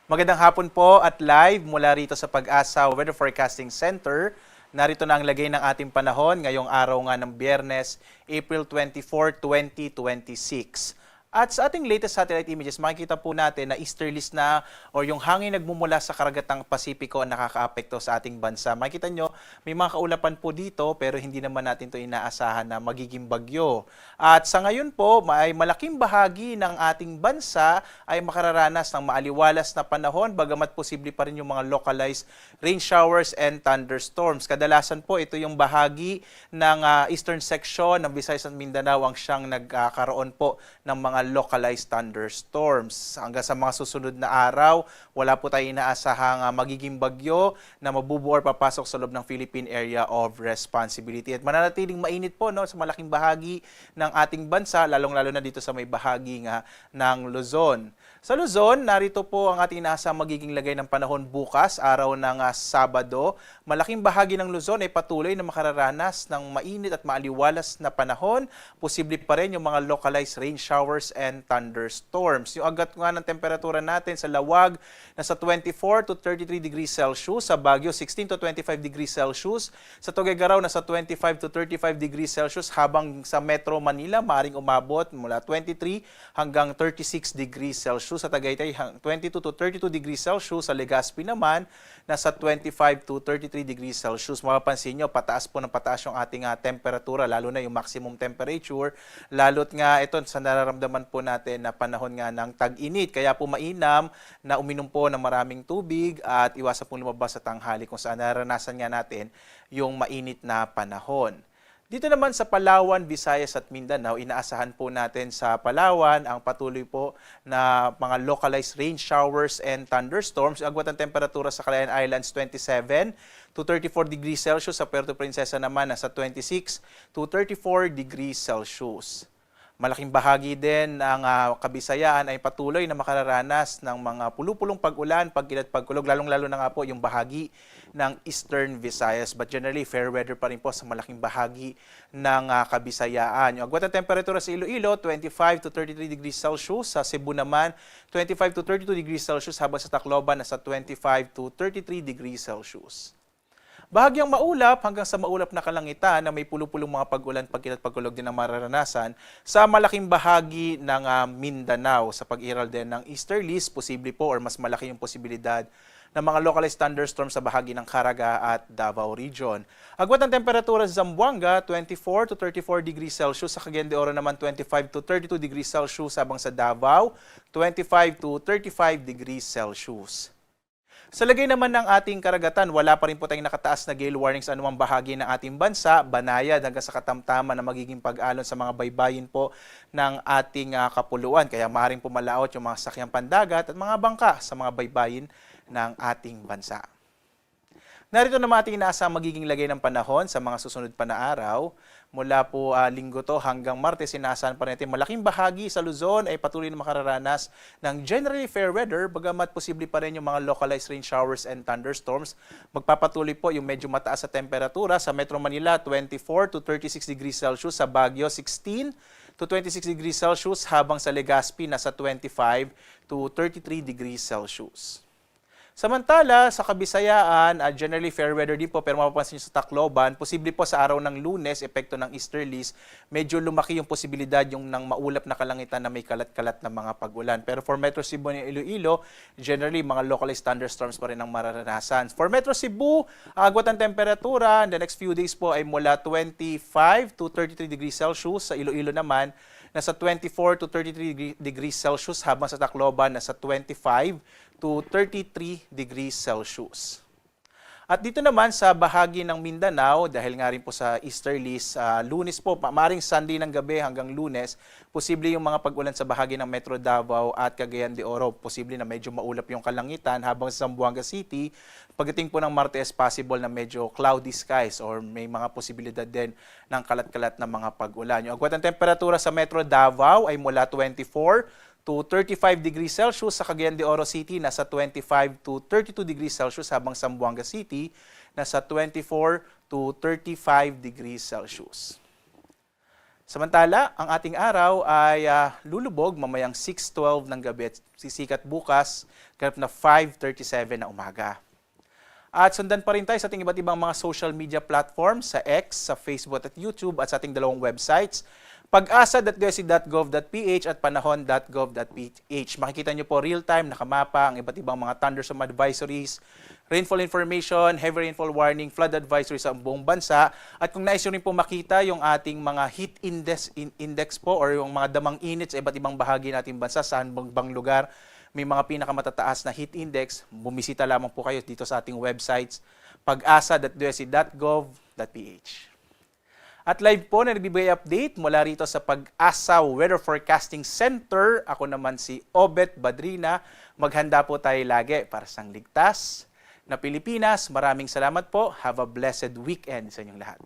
Magandang hapon po at live mula rito sa Pag-asa Weather Forecasting Center. Narito na ang lagay ng ating panahon ngayong araw nga ng Biyernes, April 24, 2026. At sa ating latest satellite images, makikita po natin na easterlies na o yung hangin nagmumula sa karagatang Pasipiko ang nakakaapekto sa ating bansa. Makikita nyo, may mga kaulapan po dito pero hindi naman natin ito inaasahan na magiging bagyo. At sa ngayon po, may malaking bahagi ng ating bansa ay makararanas ng maaliwalas na panahon bagamat posible pa rin yung mga localized rain showers and thunderstorms. Kadalasan po ito yung bahagi ng eastern section ng Visayas at Mindanao ang siyang nagkaroon po ng mga localized thunderstorms. Hanggang sa mga susunod na araw, wala po tayo inaasahang magiging bagyo na mabubuo or papasok sa loob ng Philippine Area of Responsibility. At mananatiling mainit po sa malaking bahagi ng ating bansa, lalong-lalo na dito sa may bahagi ng Luzon. Sa Luzon, narito po ang ating inaasahang magiging lagay ng panahon bukas, araw ng Sabado. Malaking bahagi ng Luzon ay patuloy na makararanas ng mainit at maaliwalas na panahon. Posible pa rin yung mga localized rain showers and thunderstorms. Yung agad nga ng temperatura natin sa Lawag, nasa 24 to 33 degrees Celsius. Sa Baguio, 16 to 25 degrees Celsius. Sa Tuguegarao, nasa 25 to 35 degrees Celsius. Habang sa Metro Manila, maaaring umabot mula 23 hanggang 36 degrees Celsius. Sa Tagaytay, 22 to 32 degrees Celsius. Sa Legazpi naman, nasa 25 to 33 degrees Celsius. Mapapansin nyo, pataas po ng pataas yung ating temperatura, lalo na yung maximum temperature. Lalo't nga ito sa nararamdaman po natin na panahon nga ng tag-init. Kaya po mainam na uminom po ng maraming tubig at iwasan pong lumabas sa tanghali kung saan naranasan nga natin yung mainit na panahon. Dito naman sa Palawan, Visayas at Mindanao, inaasahan po natin sa Palawan ang patuloy po na mga localized rain showers and thunderstorms. Agwat ang temperatura sa Calayan Islands 27 to 34 degrees Celsius. Sa Puerto Princesa naman nasa 26 to 34 degrees Celsius. Malaking bahagi din ng Kabisayaan ay patuloy na makararanas ng mga pulupulong pag-ulan, pagkilat, pagkulog, lalong-lalo na nga po yung bahagi ng Eastern Visayas. But generally, fair weather pa rin po sa malaking bahagi ng Kabisayaan. Yung agwat ng temperatura sa Iloilo, 25 to 33 degrees Celsius. Sa Cebu naman, 25 to 32 degrees Celsius. Habang sa Tacloban, nasa 25 to 33 degrees Celsius. Bahagyang maulap hanggang sa maulap na kalangitan na may pulupulong mga pag-ulan, pagkilat, pagkulog din ang mararanasan sa malaking bahagi ng Mindanao. Sa pag-iral din ng easterlies, posible po or mas malaki yung posibilidad ng mga localized thunderstorms sa bahagi ng Caraga at Davao Region. Agwat ang temperatura sa Zamboanga, 24 to 34 degrees Celsius. Sa Cagayan de Oro naman, 25 to 32 degrees Celsius. Habang sa Davao, 25 to 35 degrees Celsius. Sa lagay naman ng ating karagatan, wala pa rin po tayong nakataas na gale warnings sa anumang bahagi ng ating bansa, banayad hanggang sa katamtaman na magiging pag-alon sa mga baybayin po ng ating kapuluan. Kaya maaaring pumalaot yung mga sakyang pandagat at mga bangka sa mga baybayin ng ating bansa. Narito naman ating inaasang magiging lagay ng panahon sa mga susunod pa na araw. Mula po linggo to hanggang Martes, inaasahan pa natin malaking bahagi sa Luzon ay patuloy na makararanas ng generally fair weather, bagamat posible pa rin yung mga localized rain showers and thunderstorms. Magpapatuloy po yung medyo mataas sa temperatura. Sa Metro Manila, 24 to 36 degrees Celsius. Sa Baguio, 16 to 26 degrees Celsius. Habang sa Legazpi, nasa 25 to 33 degrees Celsius. Samantala, sa Kabisayaan, generally fair weather din po, pero mapapansin nyo sa Tacloban, posible po sa araw ng Lunes, epekto ng easterlies, medyo lumaki yung posibilidad yung ng maulap na kalangitan na may kalat-kalat na mga pag-ulan. Pero for Metro Cebu and Iloilo, generally mga localized thunderstorms pa rin ang mararanasan. For Metro Cebu, ang agwat ng temperatura in the next few days po ay mula 25 to 33 degrees Celsius. Sa Iloilo naman, nasa 24 to 33 degrees Celsius. Habang sa Tacloban, nasa 25 to 33 degrees Celsius. At dito naman sa bahagi ng Mindanao, dahil nga rin po sa easterlies, Lunes po, maaaring Sunday ng gabi hanggang Lunes, posible yung mga pag-ulan sa bahagi ng Metro Davao at Cagayan de Oro. Posible na medyo maulap yung kalangitan, habang sa Zamboanga City, pagdating po ng Martes, possible na medyo cloudy skies or may mga posibilidad din ng kalat-kalat na mga pag-ulan. Yung agwat ng temperatura sa Metro Davao ay mula 24 to 35 degrees Celsius. Sa Cagayan de Oro City, nasa 25 to 32 degrees Celsius. Habang sa Zamboanga City, nasa 24 to 35 degrees Celsius. Samantala, ang ating araw ay lulubog mamayang 6:12 ng gabi at sisikat bukas ganap na 5:37 na umaga. At sundan pa rin tayo sa ating iba't ibang mga social media platforms sa X, sa Facebook at YouTube at sa ating dalawang websites, pag-asa.desi.gov.ph at panahon.gov.ph. Makikita nyo po real-time, nakamapa ang iba't ibang mga thunderstorm advisories, rainfall information, heavy rainfall warning, flood advisory sa buong bansa. At kung nais nyo rin po makita yung ating mga heat index po or yung mga damang init sa iba't ibang bahagi nating bansa, saan bang lugar may mga pinakamatataas na heat index, bumisita lamang po kayo dito sa ating websites, pag-asa.desi.gov.ph. At live po na nagbibigay update mula rito sa Pag-asa Weather Forecasting Center. Ako naman si Obet Badrina. Maghanda po tayo lagi para sa ligtas na Pilipinas. Maraming salamat po. Have a blessed weekend sa inyong lahat.